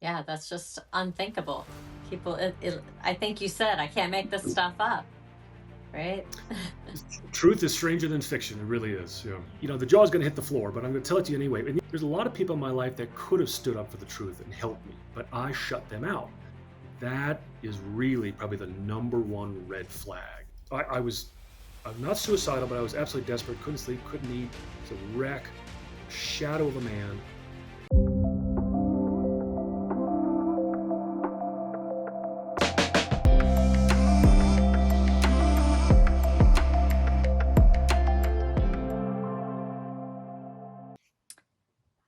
Yeah, that's just unthinkable. I think you said, I can't make this stuff up, right? Truth is stranger than fiction. It really is. The jaw's going to hit the floor, but I'm going to tell it to you anyway. And there's a lot of people in my life that could have stood up for the truth and helped me, but I shut them out. That is really probably the number one red flag. I'm not suicidal, but I was absolutely desperate. Couldn't sleep, couldn't eat. It was a wreck, a shadow of a man.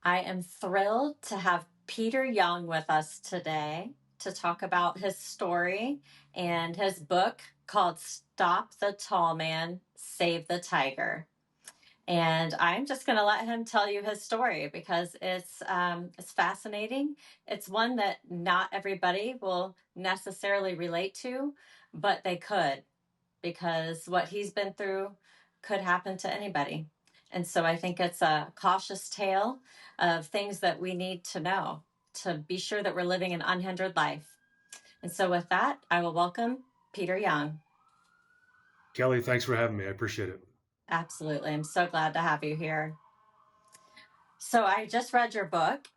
I am thrilled to have Peter Young with us today to talk about his story and his book called Stop the Tall Man, Save the Tiger. And I'm just going to let him tell you his story because it's fascinating. It's one that not everybody will necessarily relate to, but they could, because what he's been through could happen to anybody. And so I think it's a cautious tale of things that we need to know to be sure that we're living an unhindered life. And so with that, I will welcome Peter Young. Kelly, thanks for having me. I appreciate it. Absolutely. I'm so glad to have you here. So I just read your book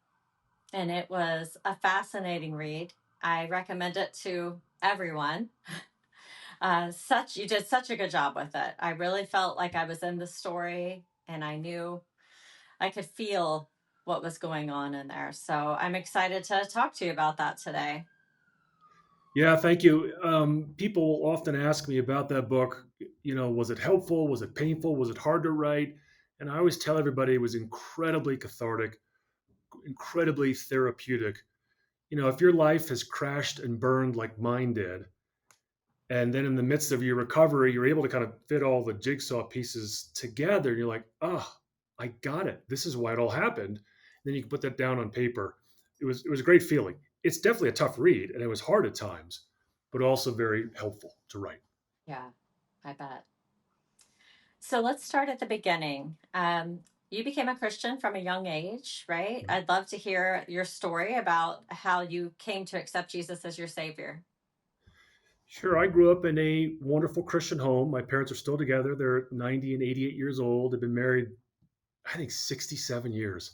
and it was a fascinating read. I recommend it to everyone. Such You did such a good job with it. I really felt like I was in the story and I knew I could feel what was going on in there. So I'm excited to talk to you about that today. Yeah, thank you. People often ask me about that book. Was it helpful? Was it painful? Was it hard to write? And I always tell everybody it was incredibly cathartic, incredibly therapeutic. If your life has crashed and burned like mine did, and then in the midst of your recovery, you're able to kind of fit all the jigsaw pieces together, and you're like, oh, I got it. This is why it all happened. And then you can put that down on paper. It was a great feeling. It's definitely a tough read, and it was hard at times, but also very helpful to write. Yeah, I bet. So let's start at the beginning. You became a Christian from a young age, right? I'd love to hear your story about how you came to accept Jesus as your Savior. Sure, I grew up in a wonderful Christian home. My parents are still together. They're 90 and 88 years old. They've been married, I think, 67 years.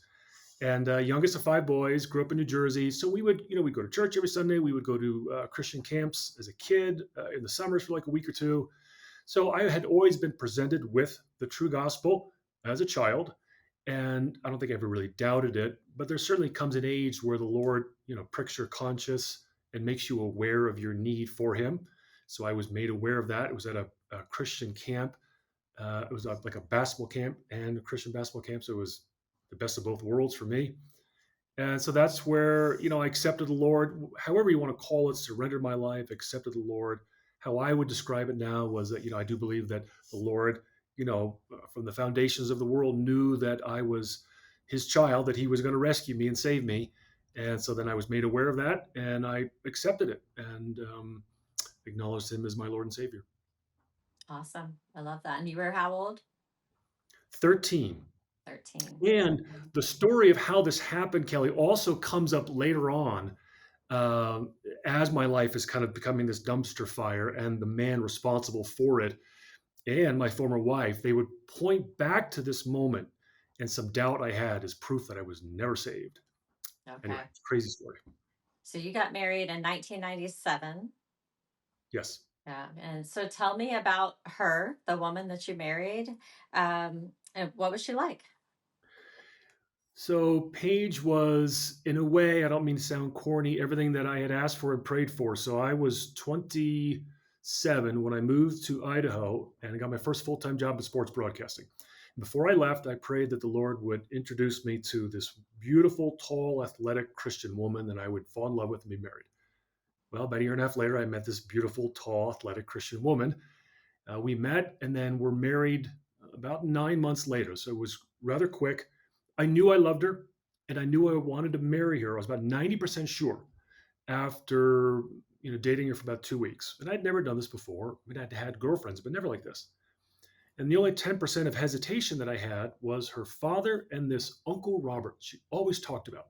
And youngest of five boys, grew up in New Jersey. So we'd go to church every Sunday. We would go to Christian camps as a kid in the summers for like a week or two. So I had always been presented with the true gospel as a child. And I don't think I ever really doubted it, but there certainly comes an age where the Lord, pricks your conscience and makes you aware of your need for Him. So I was made aware of that. It was at a Christian camp. It was like a basketball camp and a Christian basketball camp. So it was the best of both worlds for me. And so that's where, I accepted the Lord, however you want to call it, surrendered my life, accepted the Lord. How I would describe it now was that, I do believe that the Lord, from the foundations of the world knew that I was his child, that he was going to rescue me and save me. And so then I was made aware of that and I accepted it and acknowledged him as my Lord and Savior. Awesome. I love that. And you were how old? 13. 13. And the story of how this happened, Kelly, also comes up later on um, as my life is kind of becoming this dumpster fire, and the man responsible for it and my former wife, they would point back to this moment and some doubt I had as proof that I was never saved. Anyway, Okay. it's a crazy story. So you got married in 1997. Yes. Yeah. And so tell me about her, the woman that you married. And what was she like? So Paige was, in a way, I don't mean to sound corny, everything that I had asked for and prayed for. So I was 27 when I moved to Idaho and I got my first full time job in sports broadcasting. Before I left, I prayed that the Lord would introduce me to this beautiful, tall, athletic Christian woman that I would fall in love with and be married. Well, about a year and a half later, I met this beautiful, tall, athletic Christian woman. We met and then were married about 9 months later. So it was rather quick. I knew I loved her and I knew I wanted to marry her. I was about 90% sure after dating her for about 2 weeks. And I'd never done this before. I mean, I'd had girlfriends, but never like this. And the only 10% of hesitation that I had was her father and this Uncle Robert she always talked about.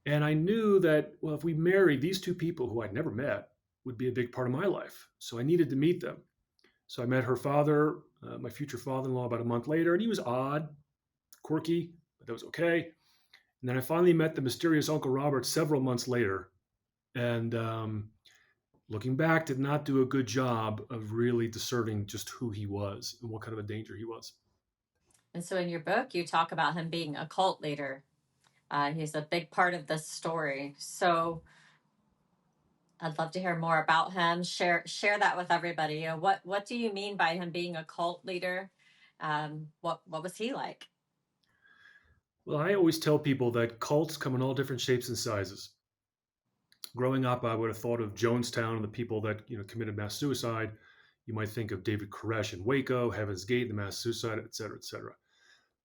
And I knew that, well, if we married, these two people who I'd never met would be a big part of my life. So I needed to meet them. So I met her father, my future father in law, about a month later, and he was odd, quirky, but that was okay. And then I finally met the mysterious Uncle Robert several months later. And looking back, did not do a good job of really discerning just who he was and what kind of a danger he was. And so in your book, you talk about him being a cult leader. He's a big part of this story. So I'd love to hear more about him. Share that with everybody. What do you mean by him being a cult leader? What was he like? Well, I always tell people that cults come in all different shapes and sizes. Growing up, I would have thought of Jonestown and the people that committed mass suicide. You might think of David Koresh in Waco, Heaven's Gate, the mass suicide, et cetera, et cetera.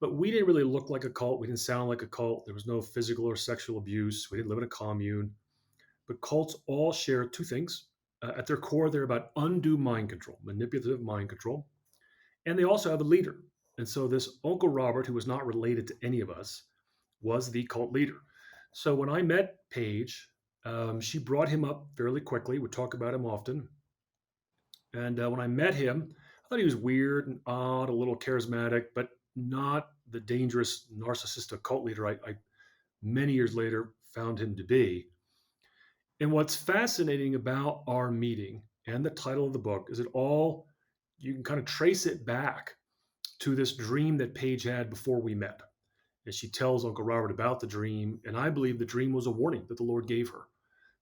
But we didn't really look like a cult. We didn't sound like a cult. There was no physical or sexual abuse. We didn't live in a commune. But cults all share two things. At their core, they're about undue mind control, manipulative mind control. And they also have a leader. And so this Uncle Robert, who was not related to any of us, was the cult leader. So when I met Paige, she brought him up fairly quickly, would talk about him often. And when I met him, I thought he was weird and odd, a little charismatic, but not the dangerous narcissistic cult leader I many years later found him to be. And what's fascinating about our meeting and the title of the book is you can kind of trace it back to this dream that Paige had before we met. And she tells Uncle Robert about the dream. And I believe the dream was a warning that the Lord gave her.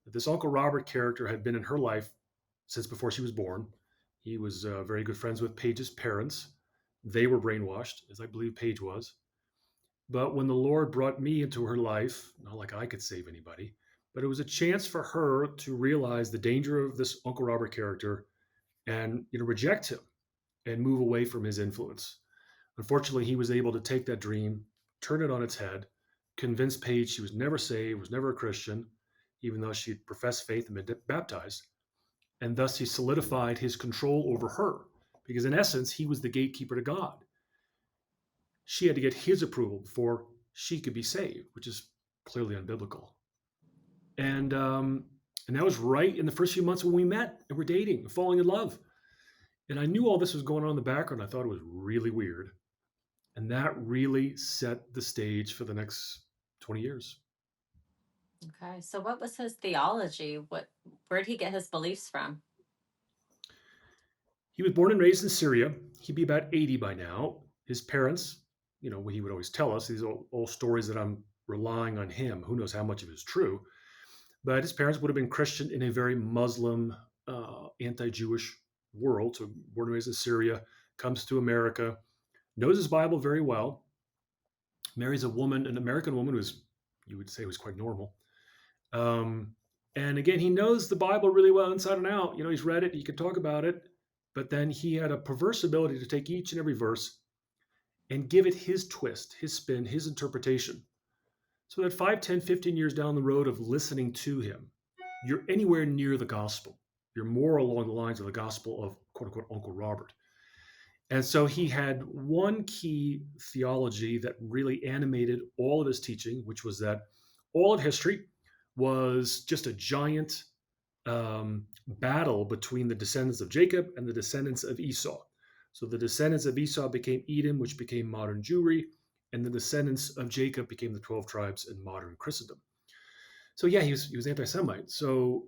That this Uncle Robert character had been in her life since before she was born. He was very good friends with Paige's parents. They were brainwashed, as I believe Paige was. But when the Lord brought me into her life, not like I could save anybody, but it was a chance for her to realize the danger of this Uncle Robert character and reject him and move away from his influence. Unfortunately, he was able to take that dream, turn it on its head, convince Paige she was never saved, was never a Christian, even though she had professed faith and been baptized. And thus he solidified his control over her, because in essence, he was the gatekeeper to God. She had to get his approval before she could be saved, which is clearly unbiblical. And and that was right in the first few months when we met and we're dating, and falling in love. And I knew all this was going on in the background. I thought it was really weird. And that really set the stage for the next 20 years. Okay, so what was his theology? Where'd he get his beliefs from? He was born and raised in Syria. He'd be about 80 by now. His parents, he would always tell us these all stories that I'm relying on him. Who knows how much of it is true? But his parents would have been Christian in a very Muslim, anti-Jewish world. So born and raised in Syria, comes to America, knows his Bible very well, marries a woman, an American woman who's, you would say, was quite normal. Um, and again, he knows the Bible really well inside and out. He's read it, he can talk about it, but then he had a perverse ability to take each and every verse and give it his twist, his spin, his interpretation. So that 5, 10, 15 years down the road of listening to him, you're anywhere near the gospel. You're more along the lines of the gospel of quote unquote Uncle Robert. And so he had one key theology that really animated all of his teaching, which was that all of history was just a giant battle between the descendants of Jacob and the descendants of Esau. So the descendants of Esau became Edom, which became modern Jewry, and the descendants of Jacob became the 12 tribes in modern Christendom. So yeah, he was anti-Semite. So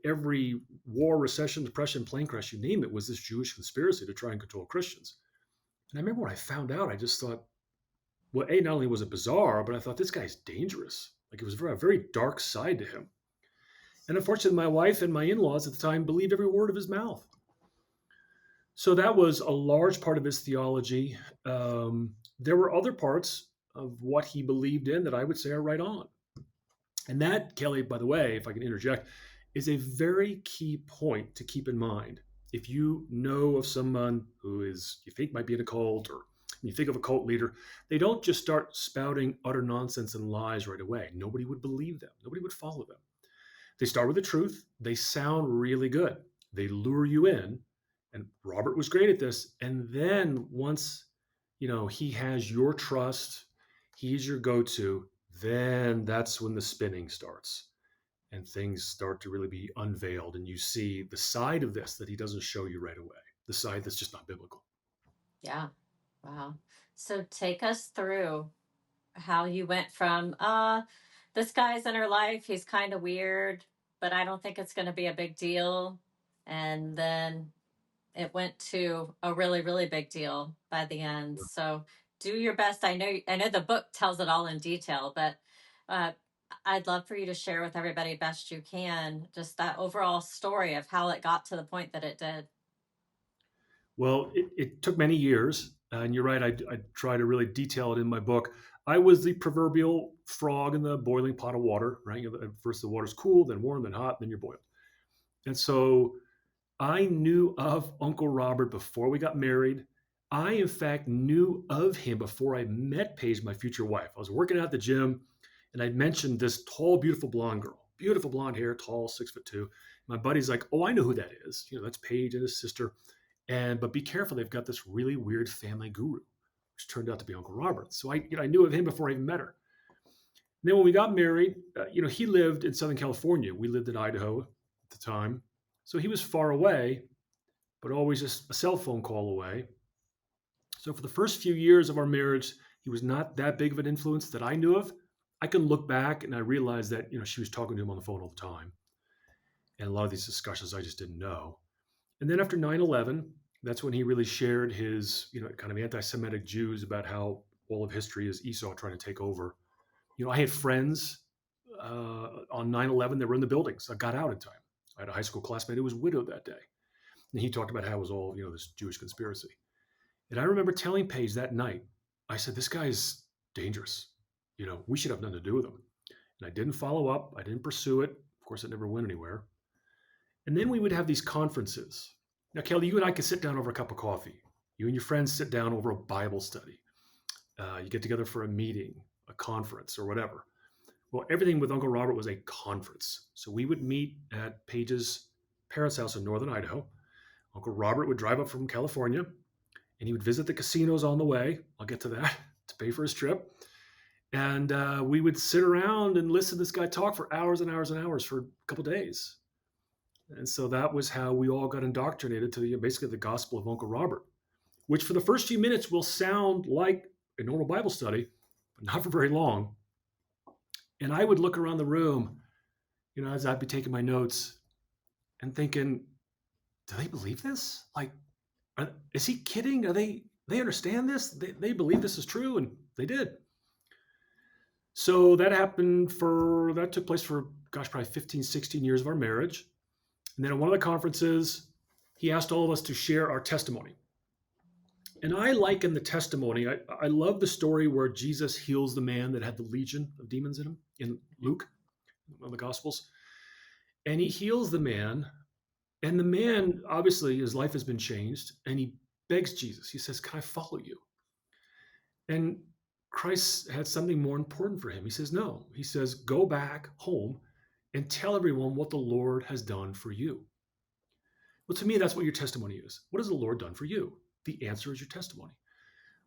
every war, recession, depression, plane crash, you name it, was this Jewish conspiracy to try and control Christians. And I remember when I found out, I just thought, well, not only was it bizarre, but I thought this guy's dangerous. Like it was a very dark side to him. And unfortunately, my wife and my in-laws at the time believed every word of his mouth. So that was a large part of his theology. There were other parts of what he believed in that I would say are right on. And that, Kelly, by the way, if I can interject, is a very key point to keep in mind. If you know of someone who you think might be in a cult, or you think of a cult leader, they don't just start spouting utter nonsense and lies right away. Nobody would believe them. Nobody would follow them. They start with the truth. They sound really good. They lure you in. And Robert was great at this. And then once, he has your trust, he's your go-to, then that's when the spinning starts and things start to really be unveiled. And you see the side of this that he doesn't show you right away, the side that's just not biblical. Yeah. Wow. So take us through how you went from this guy's in her life, he's kind of weird, but I don't think it's going to be a big deal. And then it went to a really, really big deal by the end. So do your best. I know the book tells it all in detail, but uh, I'd love for you to share with everybody best you can just that overall story of how it got to the point that it did. Well, it took many years, and you're right. I try to really detail it in my book. I was the proverbial frog in the boiling pot of water, right? First the water's cool, then warm, then hot, then you're boiled. And so I knew of Uncle Robert before we got married. I, in fact, knew of him before I met Paige, my future wife. I was working out at the gym, and I mentioned this tall, beautiful blonde girl, beautiful blonde hair, tall, 6'2". My buddy's like, "Oh, I know who that is. That's Paige and his sister. But be careful, they've got this really weird family guru, which turned out to be Uncle Robert." So I knew of him before I even met her. And then when we got married, he lived in Southern California. We lived in Idaho at the time, so he was far away, but always just a cell phone call away. So for the first few years of our marriage, he was not that big of an influence that I knew of. I can look back and I realized that she was talking to him on the phone all the time, and a lot of these discussions I just didn't know. And then after 9/11, that's when he really shared his, kind of anti-Semitic Jews about how all of history is Esau trying to take over. I had friends on 9/11 that were in the buildings. I got out in time. I had a high school classmate who was widowed that day. And he talked about how it was all, this Jewish conspiracy. And I remember telling Paige that night, I said, "This guy's dangerous. We should have nothing to do with him." And I didn't follow up. I didn't pursue it. Of course, it never went anywhere. And then we would have these conferences. Now, Kelly, you and I could sit down over a cup of coffee. You and your friends sit down over a Bible study. You get together for a meeting, a conference, or whatever. Well, everything with Uncle Robert was a conference. So we would meet at Paige's parents' house in northern Idaho. Uncle Robert would drive up from California and he would visit the casinos on the way. I'll get to that to pay for his trip. And we would sit around and listen to this guy talk for hours and hours and hours for a couple of days. And so that was how we all got indoctrinated to basically the gospel of Uncle Robert, which for the first few minutes will sound like a normal Bible study, but not for very long. And I would look around the room, as I'd be taking my notes and thinking, do they believe this? Like, is he kidding? They understand this? They believe this is true? And they did. So that took place for, gosh, probably 15, 16 years of our marriage. And then at one of the conferences, he asked all of us to share our testimony. And I liken the testimony. I love the story where Jesus heals the man that had the legion of demons in him in Luke, one of the Gospels. And he heals the man. And the man, obviously, his life has been changed. And he begs Jesus. He says, "Can I follow you?" And Christ had something more important for him. He says, "No." He says, "Go back home and tell everyone what the Lord has done for you." Well, to me, that's what your testimony is. What has the Lord done for you? The answer is your testimony.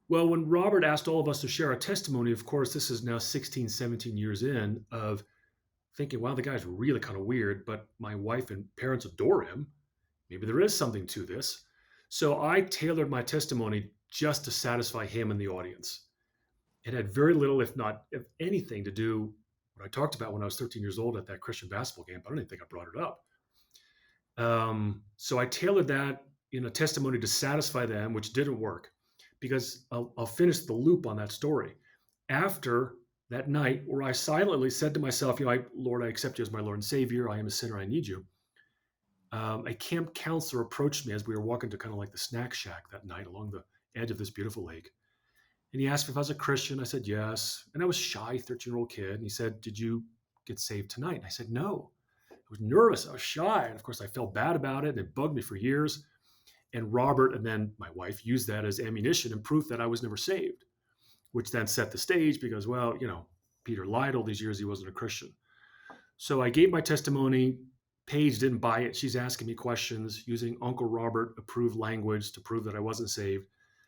Well, when Robert asked all of us to share our testimony, of course, this is now 16, 17 years in of thinking, wow, the guy's really kind of weird, but my wife and parents adore him. Maybe there is something to this. So I tailored my testimony just to satisfy him and the audience. It had very little, if anything, to do what I talked about when I was 13 years old at that Christian basketball game, but I don't even think I brought it up. So I tailored that in a testimony to satisfy them, which didn't work, because I'll finish the loop on that story. After that night where I silently said to myself, Lord, I accept you as my Lord and Savior. I am a sinner. I need you. A camp counselor approached me as we were walking to kind of like the snack shack that night along the edge of this beautiful lake. And he asked me if I was a Christian. I said, yes. And I was shy, 13-year-old kid. And he said, "Did you get saved tonight?" And I said, "No." I was nervous. I was shy. And of course, I felt bad about it. And it bugged me for years. And Robert and then my wife used that as ammunition and proof that I was never saved, which then set the stage because, well, Peter lied all these years. He wasn't a Christian. So I gave my testimony. Paige didn't buy it. She's asking me questions using Uncle Robert approved language to prove that I wasn't saved.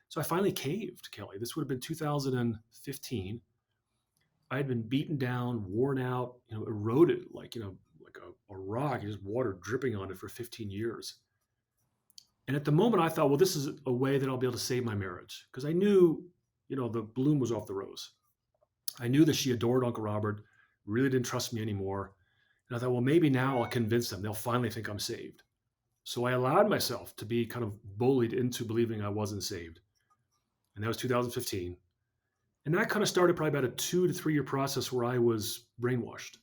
So I finally caved, Kelly. This would have been 2015. I had been beaten down, worn out, eroded like a rock, just water dripping on it for 15 years. And at the moment, I thought, well, this is a way that I'll be able to save my marriage because I knew, the bloom was off the rose. I knew that she adored Uncle Robert, really didn't trust me anymore. And I thought, well, maybe now I'll convince them. They'll finally think I'm saved. So I allowed myself to be kind of bullied into believing I wasn't saved. And that was 2015. And that kind of started probably about a 2 to 3 year process where I was brainwashed.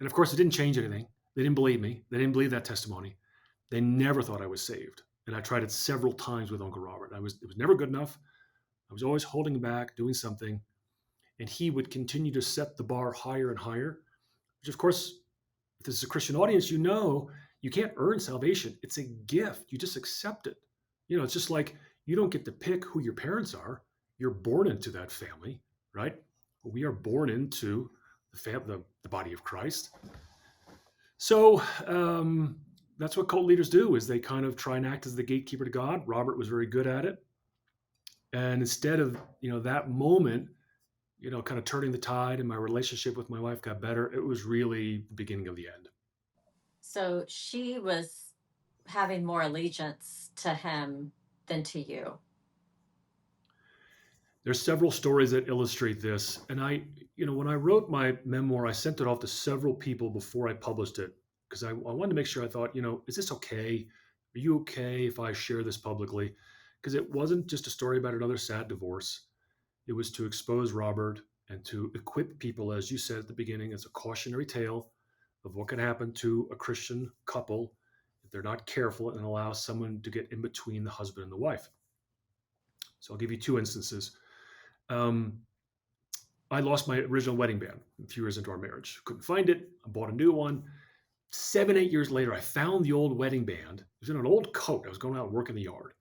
And of course, it didn't change anything. They didn't believe me. They didn't believe that testimony. They never thought I was saved. And I tried it several times with Uncle Robert. It was never good enough. I was always holding back, doing something. And he would continue to set the bar higher and higher, which of course, if this is a Christian audience, you can't earn salvation. It's a gift. You just accept it. It's just like you don't get to pick who your parents are. You're born into that family, right? We are born into the body of Christ. So that's what cult leaders do: is they kind of try and act as the gatekeeper to God. Robert was very good at it, and instead of that moment, kind of turning the tide, and my relationship with my wife got better, it was really the beginning of the end. So she was having more allegiance to him than to you. There's several stories that illustrate this. And when I wrote my memoir, I sent it off to several people before I published it because I wanted to make sure. I thought, is this okay? Are you okay if I share this publicly? Because it wasn't just a story about another sad divorce. It was to expose Robert and to equip people, as you said at the beginning, as a cautionary tale of what can happen to a Christian couple if they're not careful and allow someone to get in between the husband and the wife. So I'll give you two instances. Um, I lost my original wedding band a few years into our marriage. Couldn't find it. I bought a new one. 7, 8 years later, I found the old wedding band. It was in an old coat. I was going out and work in the yard.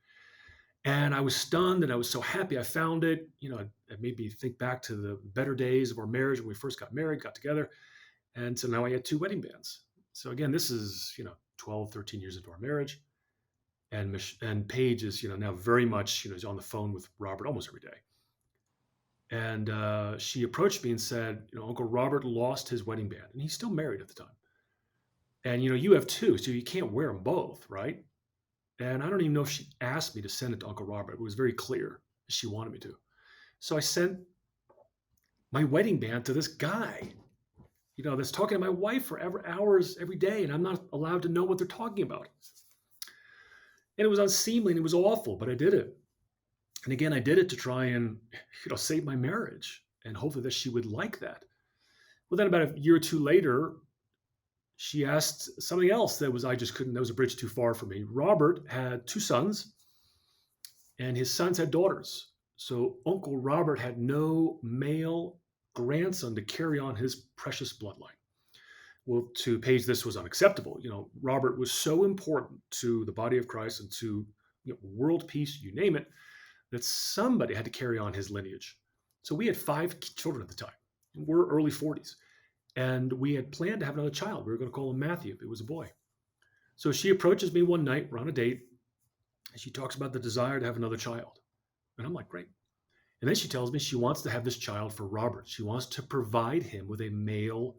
And I was stunned and I was so happy I found it. It made me think back to the better days of our marriage when we first got married, got together. And so now I had two wedding bands. So again, this is, 12, 13 years into our marriage. And Paige is, now very much, is on the phone with Robert almost every day. And she approached me and said, Uncle Robert lost his wedding band, and he's still married at the time. And you have two, so you can't wear them both, right? And I don't even know if she asked me to send it to Uncle Robert. It was very clear she wanted me to. So I sent my wedding band to this guy, that's talking to my wife for hours every day, and I'm not allowed to know what they're talking about. And it was unseemly and it was awful, but I did it. And again, I did it to try and save my marriage and hopefully that she would like that. Well, then about a year or two later, she asked something else that was a bridge too far for me. Robert had two sons, and his sons had daughters. So Uncle Robert had no male grandson to carry on his precious bloodline. Well, to Paige, this was unacceptable. Robert was so important to the body of Christ and to world peace, you name it, that somebody had to carry on his lineage. So we had 5 children at the time. We're early 40s. And we had planned to have another child. We were going to call him Matthew. It was a boy. So she approaches me one night. We're on a date. And she talks about the desire to have another child. And I'm like, great. And then she tells me she wants to have this child for Robert. She wants to provide him with a male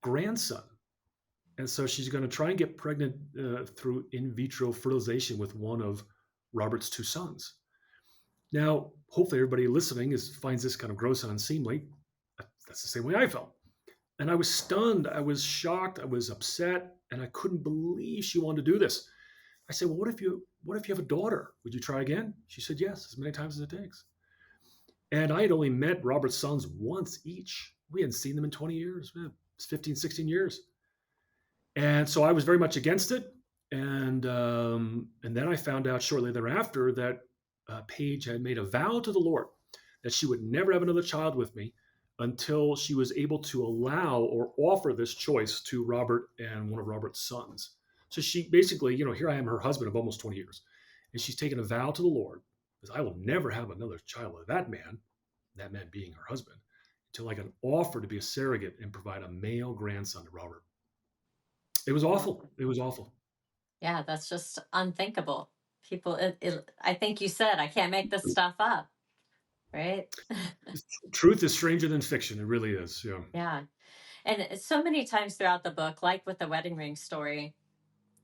grandson. And so she's going to try and get pregnant through in vitro fertilization with one of Robert's two sons. Now, hopefully everybody listening finds this kind of gross and unseemly. That's the same way I felt. And I was stunned. I was shocked. I was upset. And I couldn't believe she wanted to do this. I said, well, what if you have a daughter? Would you try again? She said, yes, as many times as it takes. And I had only met Robert's sons once each. We hadn't seen them in 20 years, 15, 16 years. And so I was very much against it. And then I found out shortly thereafter that Paige had made a vow to the Lord that she would never have another child with me until she was able to allow or offer this choice to Robert and one of Robert's sons. So she basically, here I am, her husband of almost 20 years, and she's taken a vow to the Lord, because I will never have another child with that man being her husband, until I can offer to be a surrogate and provide a male grandson to Robert. It was awful. It was awful. Yeah, that's just unthinkable. People, I think you said, I can't make this stuff up. right? Truth is stranger than fiction. It really is. Yeah. Yeah. And so many times throughout the book, like with the wedding ring story,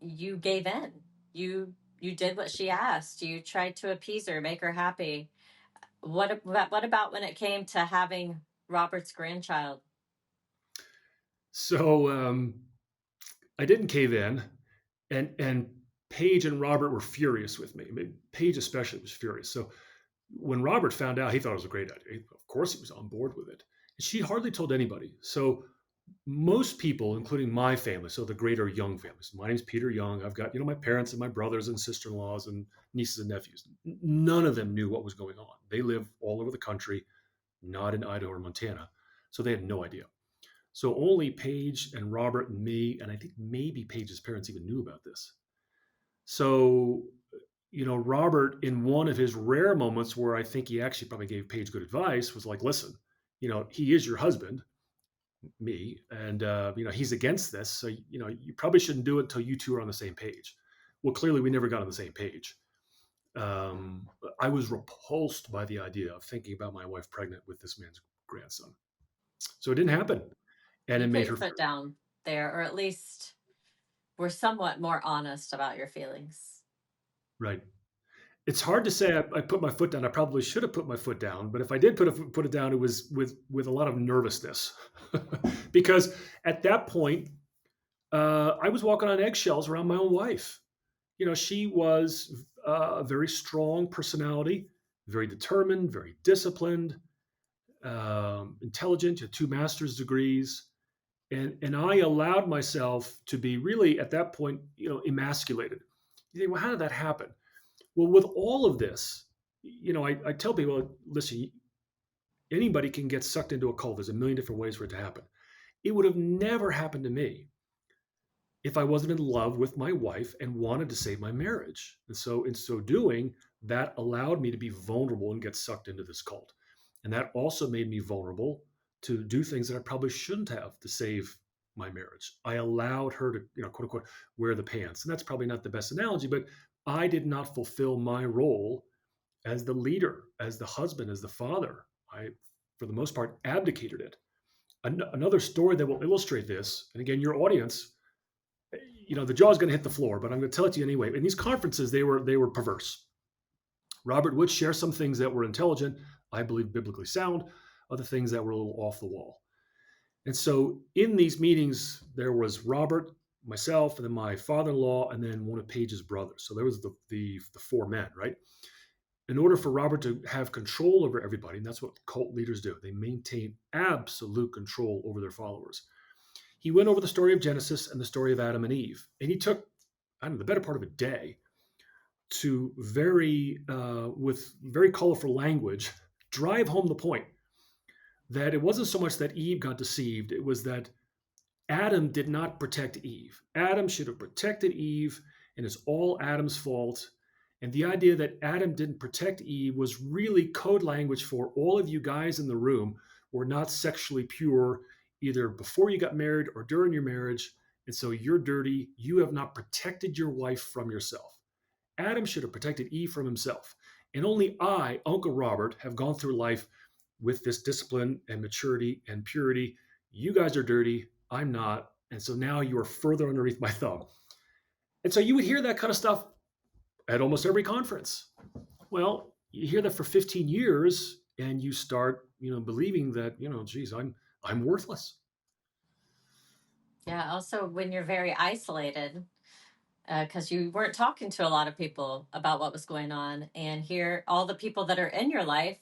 you gave in. You did what she asked. You tried to appease her, make her happy. What about when it came to having Robert's grandchild? So I didn't cave in, and Paige and Robert were furious with me. I mean, Paige especially was furious. So when Robert found out, he thought it was a great idea. Of course, he was on board with it. And she hardly told anybody. So most people, including my family, so the greater Young families. My name's Peter Young. I've got my parents and my brothers and sister-in-laws and nieces and nephews. None of them knew what was going on. They live all over the country, not in Idaho or Montana, so they had no idea. So only Paige and Robert and me, and I think maybe Paige's parents even knew about this. So, Robert, in one of his rare moments where I think he actually probably gave Paige good advice, was like, listen, he is your husband, me, and, he's against this. So, you probably shouldn't do it until you two are on the same page. Well, clearly we never got on the same page. I was repulsed by the idea of thinking about my wife pregnant with this man's grandson. So it didn't happen. And You it put made your her foot down there, or at least were somewhat more honest about your feelings. right. It's hard to say I put my foot down. I probably should have put my foot down, but if I did put it down, it was with a lot of nervousness, because at that point I was walking on eggshells around my own wife. She was a very strong personality, very determined, very disciplined, intelligent, had two master's degrees, and I allowed myself to be really at that point, emasculated. You think, well, how did that happen? Well, with all of this, I tell people, listen, anybody can get sucked into a cult. There's a million different ways for it to happen. It would have never happened to me if I wasn't in love with my wife and wanted to save my marriage. And so, in so doing, that allowed me to be vulnerable and get sucked into this cult. And that also made me vulnerable to do things that I probably shouldn't have to save my marriage. I allowed her to, quote unquote, wear the pants. And that's probably not the best analogy, but I did not fulfill my role as the leader, as the husband, as the father. I, for the most part, abdicated it. Another story that will illustrate this, and again, your audience, the jaw's going to hit the floor, but I'm going to tell it to you anyway. In these conferences, they were perverse. Robert would share some things that were intelligent, I believe biblically sound, other things that were a little off the wall. And so in these meetings, there was Robert, myself, and then my father-in-law, and then one of Paige's brothers. So there was the four men, right? In order for Robert to have control over everybody, and that's what cult leaders do, they maintain absolute control over their followers. He went over the story of Genesis and the story of Adam and Eve, and he took, I don't know, the better part of a day to with very colorful language, drive home the point that it wasn't so much that Eve got deceived, it was that Adam did not protect Eve. Adam should have protected Eve, and it's all Adam's fault. And the idea that Adam didn't protect Eve was really code language for all of you guys in the room were not sexually pure either before you got married or during your marriage. And so you're dirty. You have not protected your wife from yourself. Adam should have protected Eve from himself. And only I, Uncle Robert, have gone through life with this discipline and maturity and purity. You guys are dirty. I'm not. And so now you are further underneath my thumb. And so you would hear that kind of stuff at almost every conference. Well, you hear that for 15 years and you start, believing that, geez, I'm worthless. Yeah. Also, when you're very isolated, because you weren't talking to a lot of people about what was going on, and here all the people that are in your life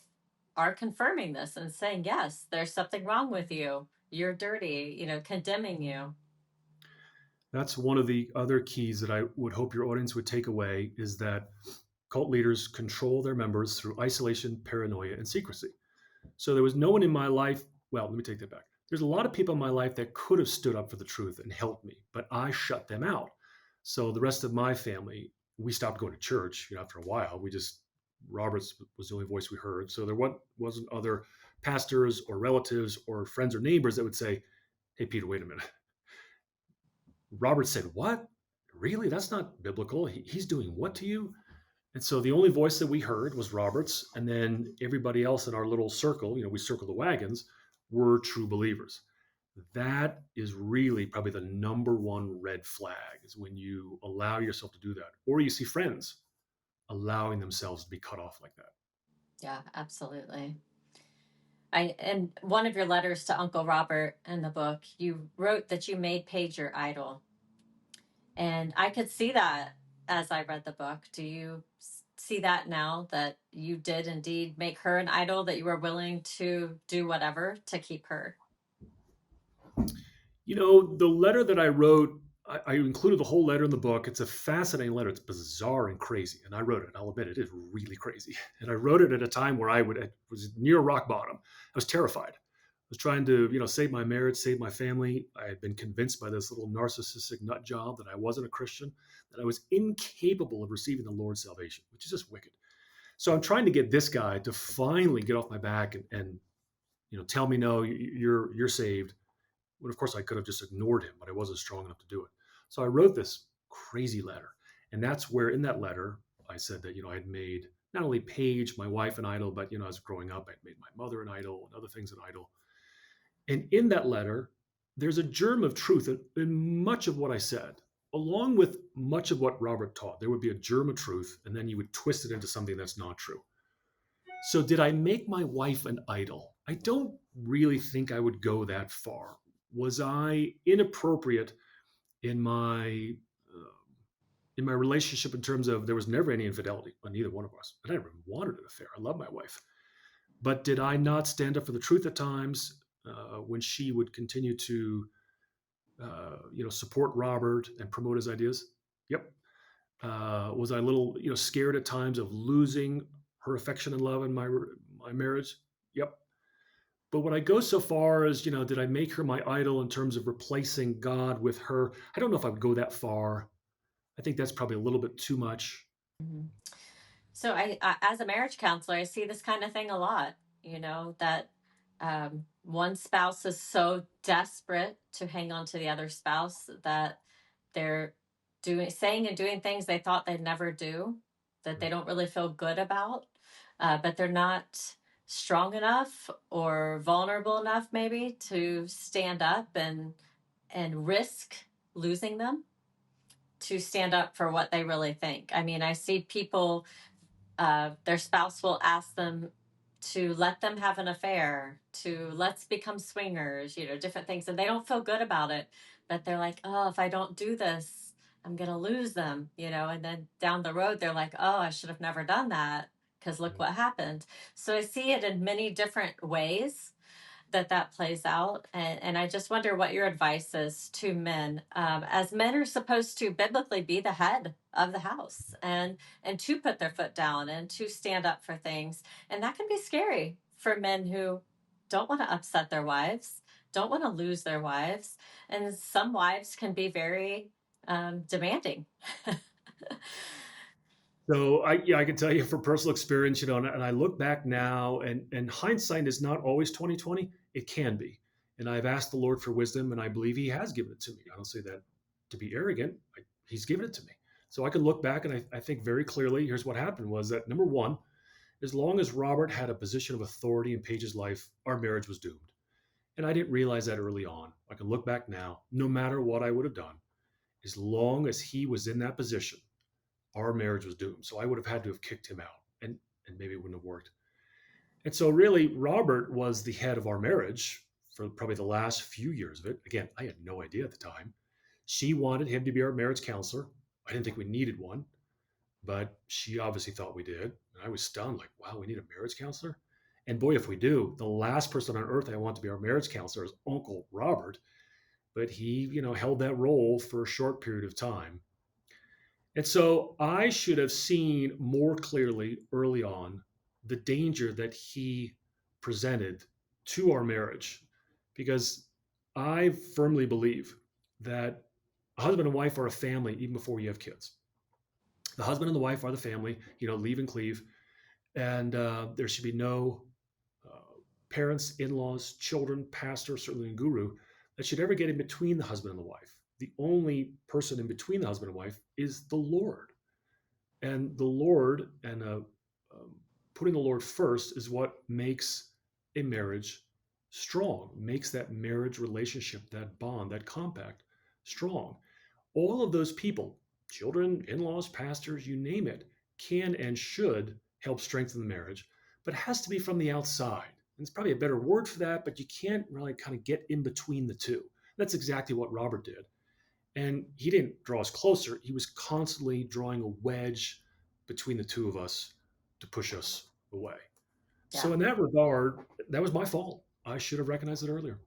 are confirming this and saying, yes, there's something wrong with you. You're dirty, condemning you. That's one of the other keys that I would hope your audience would take away is that cult leaders control their members through isolation, paranoia, and secrecy. So there was no one in my life. Well, let me take that back. There's a lot of people in my life that could have stood up for the truth and helped me, but I shut them out. So the rest of my family, we stopped going to church. After a while, Roberts was the only voice we heard. So there wasn't other pastors or relatives or friends or neighbors that would say, "Hey, Peter, wait a minute. Robert said what? Really? That's not biblical. He's doing what to you?" And so the only voice that we heard was Robert's, and then everybody else in our little circle, we circle the wagons, were true believers. That is really probably the number one red flag is when you allow yourself to do that, or you see friends allowing themselves to be cut off like that. Yeah, absolutely. I in one of your letters to Uncle Robert in the book, you wrote that you made Paige your idol. And I could see that as I read the book. Do you see that now that you did indeed make her an idol, that you were willing to do whatever to keep her? The letter that I wrote, I included the whole letter in the book. It's a fascinating letter. It's bizarre and crazy. And I wrote it. I'll admit it is really crazy. And I wrote it at a time where I was near rock bottom. I was terrified. I was trying to, save my marriage, save my family. I had been convinced by this little narcissistic nut job that I wasn't a Christian, that I was incapable of receiving the Lord's salvation, which is just wicked. So I'm trying to get this guy to finally get off my back and tell me, no, you're saved. But of course, I could have just ignored him, but I wasn't strong enough to do it. So I wrote this crazy letter. And that's where, in that letter, I said that, I had made not only Paige, my wife, an idol, but, as growing up, I'd made my mother an idol and other things an idol. And in that letter, there's a germ of truth in much of what I said, along with much of what Robert taught. There would be a germ of truth, and then you would twist it into something that's not true. So, did I make my wife an idol? I don't really think I would go that far. Was I inappropriate in my uh, in my relationship in terms of there was never any infidelity on either one of us? I never wanted an affair. I love my wife, but did I not stand up for the truth at times when she would continue to support Robert and promote his ideas? Yep. Was I a little scared at times of losing her affection and love in my marriage? Yep. But would I go so far as, did I make her my idol in terms of replacing God with her? I don't know if I would go that far. I think that's probably a little bit too much. Mhm. So as a marriage counselor, I see this kind of thing a lot. That one spouse is so desperate to hang on to the other spouse that they're saying and doing things they thought they'd never do, that they don't really feel good about, but they're not strong enough or vulnerable enough maybe to stand up and risk losing them, to stand up for what they really think. I mean, I see people, their spouse will ask them to let them have an affair, to let's become swingers, different things. And they don't feel good about it, but they're like, oh, if I don't do this, I'm going to lose them, and then down the road, they're like, oh, I should have never done that because look what happened. So I see it in many different ways that plays out. And I just wonder what your advice is to men, as men are supposed to biblically be the head of the house and to put their foot down and to stand up for things. And that can be scary for men who don't want to upset their wives, don't want to lose their wives. And some wives can be very demanding. So I can tell you from personal experience, and I look back now, and hindsight is not always 2020. It can be, and I've asked the Lord for wisdom, and I believe He has given it to me. I don't say that to be arrogant. He's given it to me, so I can look back and I think very clearly. Here's what happened: was that number one, as long as Robert had a position of authority in Paige's life, our marriage was doomed, and I didn't realize that early on. I can look back now. No matter what I would have done, as long as he was in that position, our marriage was doomed. So I would have had to have kicked him out, and maybe it wouldn't have worked. And so really, Robert was the head of our marriage for probably the last few years of it. Again, I had no idea at the time. She wanted him to be our marriage counselor. I didn't think we needed one, but she obviously thought we did. And I was stunned, like, wow, we need a marriage counselor. And boy, if we do, the last person on earth I want to be our marriage counselor is Uncle Robert. But he, held that role for a short period of time. And so I should have seen more clearly early on the danger that he presented to our marriage, because I firmly believe that a husband and wife are a family even before you have kids. The husband and the wife are the family, leave and cleave, and there should be no uh, parents, in laws, children, pastor, certainly a guru that should ever get in between the husband and the wife. The only person in between the husband and wife is the Lord. And the Lord and um, putting the Lord first is what makes a marriage strong, makes that marriage relationship, that bond, that compact strong. All of those people, children, in laws, pastors, you name it, can and should help strengthen the marriage, but it has to be from the outside. And it's probably a better word for that, but you can't really kind of get in between the two. That's exactly what Robert did. And he didn't draw us closer, he was constantly drawing a wedge between the two of us to push us away. Yeah. So, in that regard, that was my fault. I should have recognized it earlier.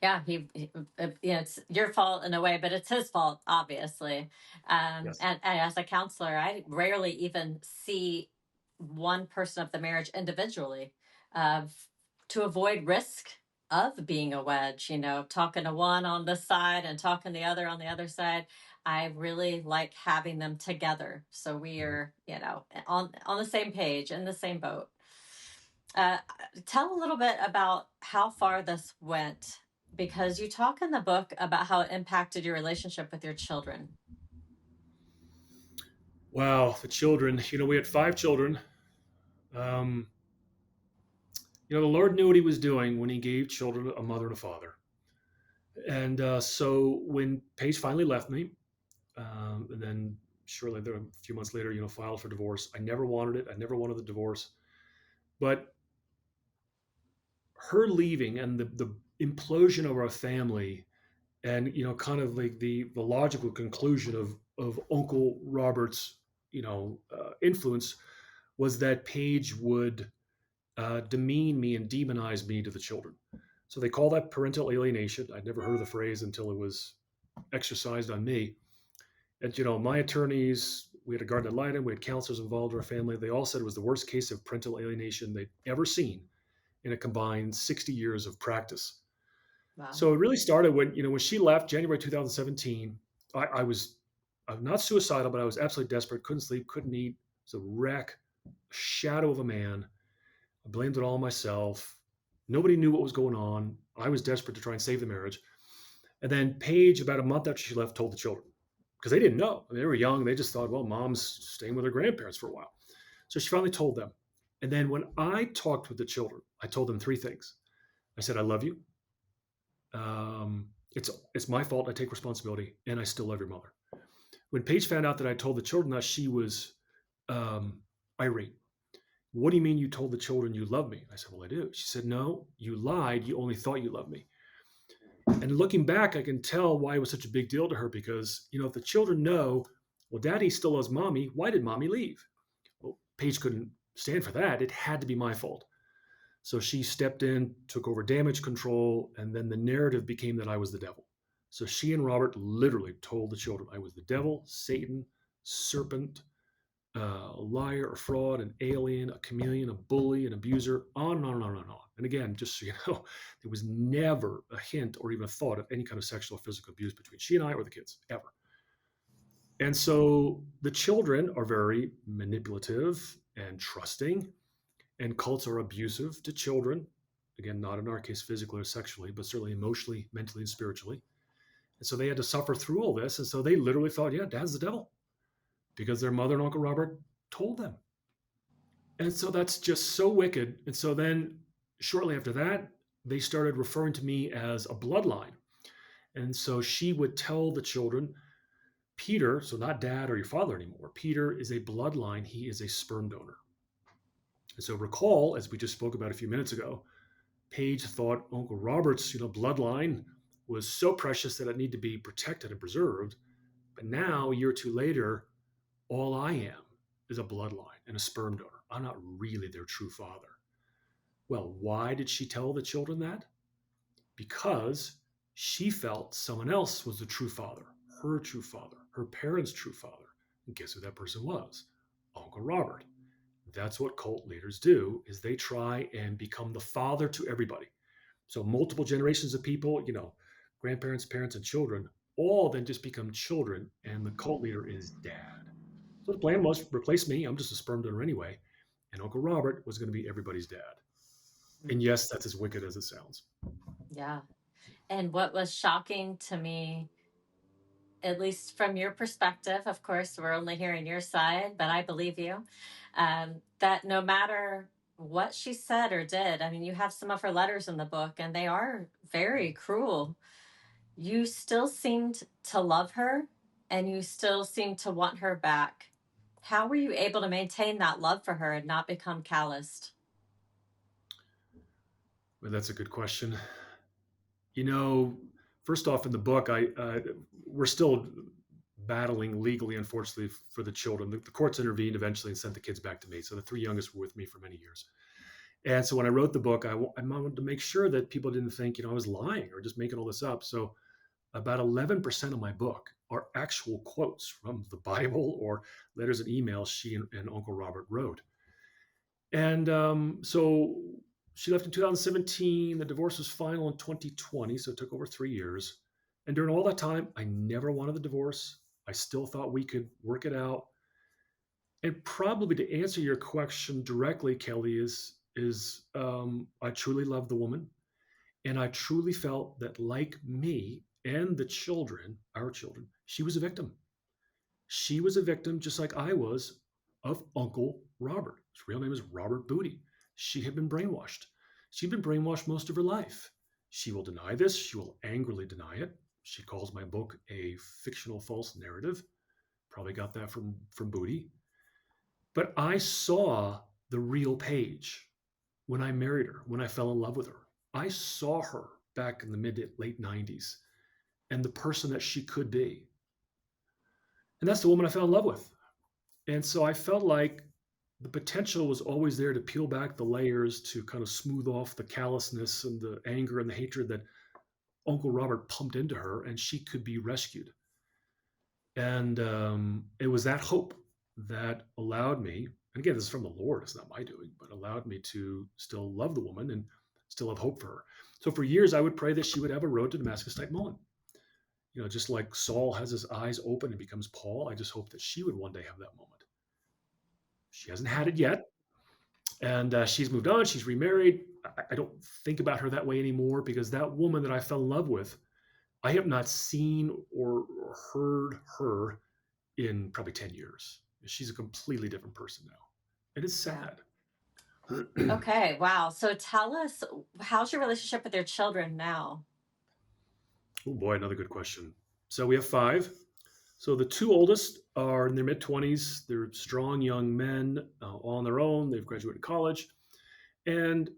Yeah, it's your fault in a way, but it's his fault, obviously. Yes. And as a counselor, I rarely even see one person of the marriage individually, uh, to avoid risk of being a wedge. Talking to one on this side and talking the other on the other side. I really like having them together, so we Mhm. are, on the same page, in the same boat. Uh, Tell a little bit about how far this went, because you talk in the book about how it impacted your relationship with your children. Wow, the children. We had 5 children. Um, the Lord knew what He was doing when He gave children a mother and a father. And so when Paige finally left me, and then shortly there, a few months later, filed for divorce. I never wanted it. I never wanted the divorce. But her leaving and the implosion of our family, and kind of like the logical conclusion of Uncle Robert's influence was that Paige would demean me and demonize me to the children. So they call that parental alienation. I'd never heard the phrase until it was exercised on me. And my attorneys, we had a guardian ad litem, we had counselors involved in our family. They all said it was the worst case of parental alienation they'd ever seen in a combined 60 years of practice. Wow. So it really started when she left January 2017. I was not suicidal, but I was absolutely desperate. Couldn't sleep, couldn't eat. It was a wreck, a shadow of a man. I blamed it all on myself. Nobody knew what was going on. I was desperate to try and save the marriage. And then Paige, about a month after she left, told the children because they didn't know. I mean, they were young. They just thought, well, mom's staying with her grandparents for a while. So she finally told them. And then when I talked with the children, I told them 3 things. I said, I love you. It's my fault. I take responsibility, and I still love your mother. When Paige found out that I told the children that, she was um, irate. What do you mean you told the children you love me? I said, well, I do. She said, no, you lied. You only thought you loved me. And looking back, I can tell why it was such a big deal to her because, if the children know, well, daddy still loves mommy, why did mommy leave? Well, Paige couldn't stand for that. It had to be my fault. So she stepped in, took over damage control, and then the narrative became that I was the devil. So she and Robert literally told the children I was the devil, Satan, serpent, a liar, a fraud, an alien, a chameleon, a bully, an abuser, on and on and on and on. And again, just so you know, there was never a hint or even a thought of any kind of sexual or physical abuse between she and I or the kids, ever. And so the children are very manipulative and trusting, and cults are abusive to children. Again, not in our case physically or sexually, but certainly emotionally, mentally, and spiritually. And so they had to suffer through all this. And so they literally thought, yeah, dad's the devil because their mother and Uncle Robert told them. And so that's just so wicked. And so then shortly after that, they started referring to me as a bloodline. And so she would tell the children, Peter, so not dad or your father anymore, Peter is a bloodline. He is a sperm donor. And so recall, as we just spoke about a few minutes ago, Paige thought Uncle Robert's, bloodline was so precious that it needed to be protected and preserved. But now, a year or two later, all I am is a bloodline and a sperm donor. I'm not really their true father. Well, why did she tell the children that? Because she felt someone else was the true father, her parents' true father. And guess who that person was? Uncle Robert. That's what cult leaders do is they try and become the father to everybody. So multiple generations of people, grandparents, parents, and children, all then just become children, and the cult leader is dad. So the plan was replace me. I'm just a sperm donor anyway. And Uncle Robert was going to be everybody's dad. And Mm, yes, that's as wicked as it sounds. yeah. And what was shocking to me at least from your perspective, of course, we're only hearing your side, but I believe you, that no matter what she said or did, I mean, you have some of her letters in the book, and they are very cruel. You still seemed to love her and you still seemed to want her back. How were you able to maintain that love for her and not become calloused? Well, that's a good question. You know, first off, in the book, I we're still battling legally, unfortunately, for the children. The courts intervened eventually and sent the kids back to me. So the three youngest were with me for many years. And so when I wrote the book, I wanted to make sure that people didn't think, I was lying or just making all this up. So about 11% of my book are actual quotes from the Bible or letters and emails she and Uncle Robert wrote. And so she left in 2017. The divorce was final in 2020, so it took over 3 years. And during all that time, I never wanted the divorce. I still thought we could work it out. And probably to answer your question directly, Kelly, is I truly love the woman, and I truly felt that, like me and the children, our children, she was a victim. She was a victim, just like I was, of Uncle Robert. His real name is Robert Booty. She had been brainwashed. She'd been brainwashed most of her life. She will deny this. She will angrily deny it. She calls my book a fictional false narrative. Probably got that from Booty. But I saw the real Paige when I married her, when I fell in love with her. I saw her back in the mid to late 90s and the person that she could be. And that's the woman I fell in love with. And so I felt like the potential was always there to peel back the layers to kind of smooth off the callousness and the anger and the hatred that Uncle Robert pumped into her, and she could be rescued. And it was that hope that allowed me, and again, this is from the Lord, it's not my doing, but allowed me to still love the woman and still have hope for her. So for years, I would pray that she would have a road to Damascus type moment. Just like Saul has his eyes open and becomes Paul, I just hope that she would one day have that moment. She hasn't had it yet, and she's moved on. She's remarried. I don't think about her that way anymore because that woman that I fell in love with, I have not seen or heard her in probably 10 years. She's a completely different person now. It is Yeah. sad. Okay. Wow. So tell us, how's your relationship with your children now? Oh boy, another good question. So we have five. So the two oldest are in their mid 20s. They're strong young men, all on their own. They've graduated college. And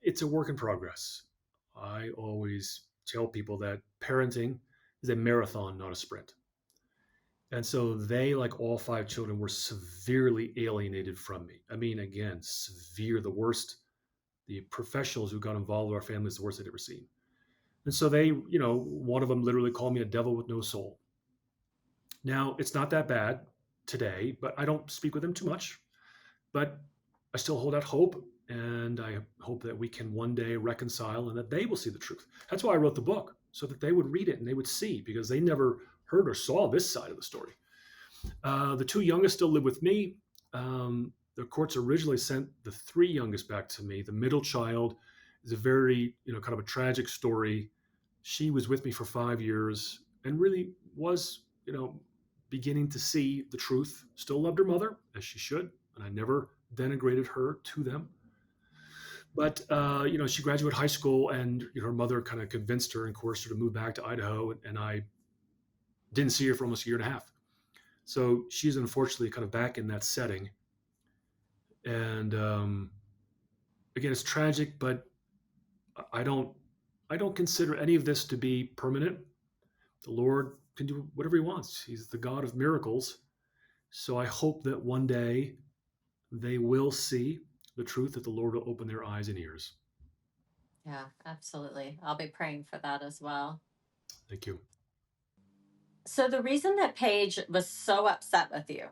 it's a work in progress. I always tell people that parenting is a marathon, not a sprint. And so they, like all five children, were severely alienated from me. I mean, again, severe, the worst. The professionals who got involved with our family is the worst I'd ever seen. And so they, one of them literally called me a devil with no soul. Now, it's not that bad today, but I don't speak with them too much. But I still hold out hope, and I hope that we can one day reconcile and that they will see the truth. That's why I wrote the book, so that they would read it and they would see, because they never heard or saw this side of the story. The two youngest still live with me. The courts originally sent the three youngest back to me. The middle child is a very, kind of a tragic story. She was with me for 5 years and really was, beginning to see the truth. Still loved her mother, as she should, and I never denigrated her to them. But she graduated high school, and her mother kind of convinced her and coerced her to move back to Idaho, and I didn't see her for almost a year and a half. So she's unfortunately kind of back in that setting. And again, it's tragic, but I don't I don't consider any of this to be permanent. The Lord can do whatever He wants. He's the God of miracles. So I hope that one day they will see the truth, that the Lord will open their eyes and ears. Yeah, absolutely. I'll be praying for that as well. Thank you. So the reason that Paige was so upset with you,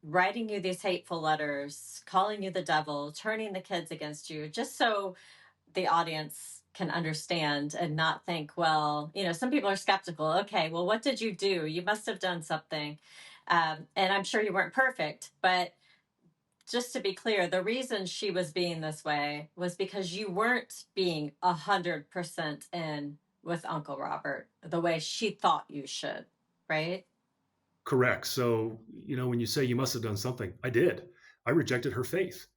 writing you these hateful letters, calling you the devil, turning the kids against you, just so the audience can understand and not think, well, some people are skeptical. Okay, well, what did you do? You must have done something. And I'm sure you weren't perfect, but just to be clear, the reason she was being this way was because you weren't being 100% in with Uncle Robert the way she thought you should. right? Correct. So, when you say you must have done something, I did. I rejected her faith.